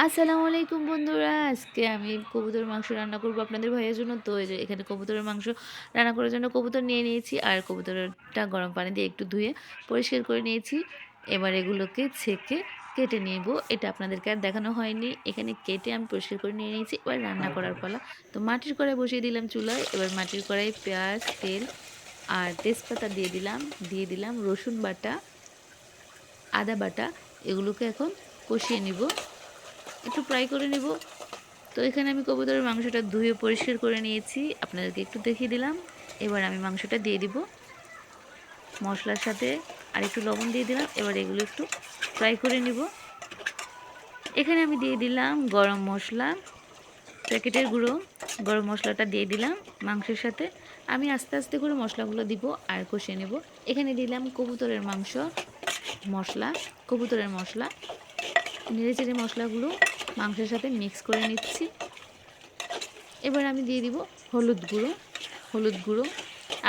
আসসালামু আলাইকুম বন্ধুরা। আজকে আমি কবুতরের মাংস রান্না করব আপনাদের ভাইয়ের জন্য। তো এই যে এখানে কবুতরের মাংস রান্না করার জন্য কবুতর নিয়ে নিয়েছি। আর কবুতরটা গরম পানি দিয়ে একটু ধুয়ে পরিষ্কার করে নিয়েছি। এবার এগুলোকে ছেঁকে কেটে নেব। এটা আপনাদেরকে আর দেখানো হয়নি। এখানে কেটে আমি পরিষ্কার করে নিয়ে নিয়েছি। এবার রান্না করার পালা। তো মাটির কড়াই বসিয়ে দিলাম চুলায়। এবার মাটির কড়াইয়ে পেঁয়াজ, তেল আর তেজপাতা দিয়ে দিলাম। দিয়ে দিলাম রসুন বাটা, আদা বাটা। এগুলোকে এখন কষিয়ে নিব। একটু ফ্রাই করে নিব। তো এখানে আমি কবুতরের মাংসটা ধুয়ে পরিষ্কার করে নিয়েছি, আপনাদেরকে একটু দেখিয়ে দিলাম। এবার আমি মাংসটা দিয়ে দিব মশলার সাথে, আর একটু লবণ দিয়ে দিলাম। এবার এগুলো একটু ফ্রাই করে নিব। এখানে আমি দিয়ে দিলাম গরম মশলা, প্যাকেটের গুঁড়ো গরম মশলাটা দিয়ে দিলাম মাংসের সাথে। আমি আস্তে আস্তে করে মশলাগুলো দিব আর কষিয়ে নেব। এখানে দিলাম কবুতরের মাংস মশলা, কবুতরের মশলা। নেড়ে চেড়ে মশলাগুলো মাংসের সাথে মিক্স করে নিচ্ছি। এবার আমি দিয়ে দিব হলুদ গুঁড়ো। হলুদ গুঁড়ো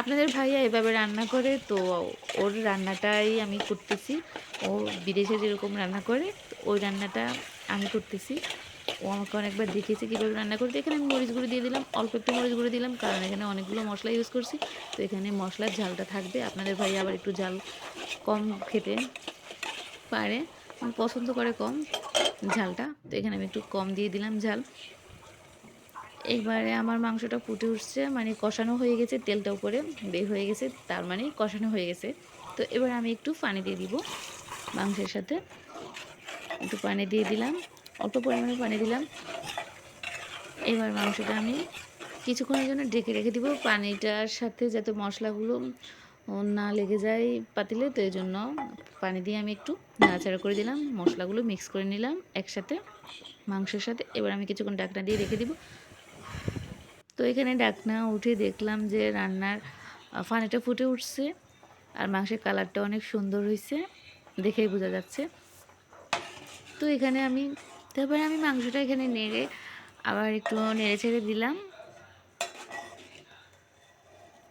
আপনাদের ভাইয়া এভাবে রান্না করে, তো ওর রান্নাটাই আমি করতেছি। ও বিদেশে যেরকম রান্না করে ওই রান্নাটা আমি করতেছি। ও আমাকে অনেকবার দেখিয়েছে কীভাবে রান্না করতে। এখানে আমি মরিচ গুঁড়ো দিয়ে দিলাম, অল্প একটু মরিচ গুঁড়ো দিলাম, কারণ এখানে অনেকগুলো মশলা ইউজ করছি। তো এখানে মশলার ঝালটা থাকবে। আপনাদের ভাইয়া আবার একটু ঝাল কম খেতে পারে, পছন্দ করে কম ঝালটা। তো এখানে আমি একটু কম দিয়ে দিলাম ঝাল। এবারে আমার মাংসটা ফুটে উঠছে, মানে কষানো হয়ে গেছে, তেলটা উপরে বের হয়ে গেছে, তার মানে কষানো হয়ে গেছে। তো এবার আমি একটু পানি দিয়ে দিব মাংসের সাথে। একটু পানি দিয়ে দিলাম, অল্প পরিমাণে পানি দিলাম। এবার মাংসটা আমি কিছুক্ষণের জন্য ঢেকে রেখে দিব, পানিটার সাথে যাতে মশলাগুলো না লেগে যায় পাতিলে। তো এই জন্য পানি দিয়ে আমি একটু নাড়াচাড়া করে দিলাম, মশলাগুলো মিক্স করে নিলাম একসাথে মাংসের সাথে। এবার আমি কিছুক্ষণ ঢাকনা দিয়ে রেখে দিব। তো এখানে ঢাকনা উঠে দেখলাম যে রান্নার পানিটা ফুটে উঠছে, আর মাংসের কালারটা অনেক সুন্দর হয়েছে, দেখেই বোঝা যাচ্ছে। তো এখানে আমি তারপরে আমি মাংসটা এখানে নেড়ে আবার একটু নেড়ে ছেড়ে দিলাম।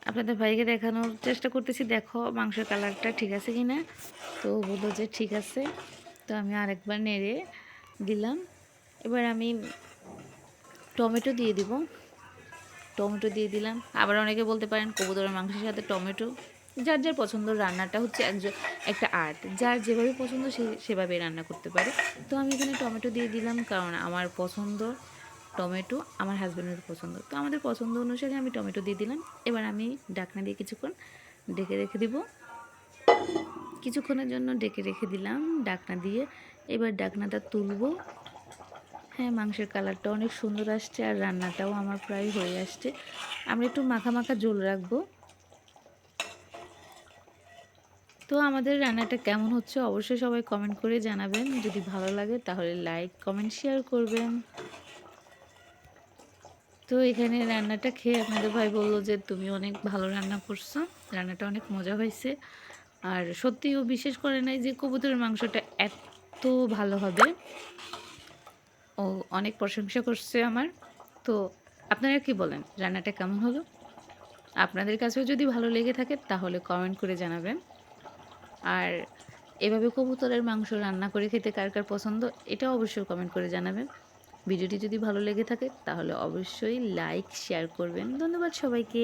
আপনাদের ভাইকে দেখানোর চেষ্টা করতেছি, দেখো মাংসের কালারটা ঠিক আছে কি না। তো বললো যে ঠিক আছে। তো আমি আরেকবার নেড়ে দিলাম। এবার আমি টমেটো দিয়ে দিব। টমেটো দিয়ে দিলাম। আবার অনেকে বলতে পারেন কবুতরের মাংসের সাথে টমেটো, যার যার পছন্দ। রান্নাটা হচ্ছে একটা আর্ট, যার যেভাবে পছন্দ সে সেভাবে রান্না করতে পারে। তো আমি এখানে টমেটো দিয়ে দিলাম, কারণ আমার পছন্দ টমেটো, আমার হাজব্যান্ডের পছন্দ। তো আমাদের পছন্দ অনুসারে আমি টমেটো দিয়ে দিলাম। এবার আমি ঢাকনা দিয়ে কিছুক্ষণ ঢেকে রেখে দিব। কিছুক্ষণের জন্য ঢেকে রেখে দিলাম ঢাকনা দিয়ে। এবার ঢাকনাটা তুলব। হ্যাঁ, মাংসের কালারটা অনেক সুন্দর আসছে, আর রান্নাটাও আমার প্রায় হয়ে আসছে। আমরা একটু মাখা মাখা ঝোল রাখবো। তো আমাদের রান্নাটা কেমন হচ্ছে অবশ্যই সবাই কমেন্ট করে জানাবেন। যদি ভালো লাগে তাহলে লাইক, কমেন্ট, শেয়ার করবেন। তো এখানে রান্নাটা খেয়ে আপনাদের ভাই বলল যে তুমি অনেক ভালো রান্না করছো, রান্নাটা অনেক মজা হয়েছে। আর সত্যিই ও বিশ্বাস করে নাই যে কবুতরের মাংসটা এত ভালো হবে। ও অনেক প্রশংসা করছে আমার। তো আপনারা কি বলেন, রান্নাটা কেমন হলো? আপনাদের কাছেও যদি ভালো লেগে থাকে তাহলে কমেন্ট করে জানাবেন। আর এভাবে কবুতরের মাংস রান্না করে খেতে কার কার পছন্দ, এটা অবশ্যই কমেন্ট করে জানাবেন। ভিডিওটি যদি ভালো লেগে থাকে তাহলে অবশ্যই লাইক, শেয়ার করবেন। ধন্যবাদ সবাইকে।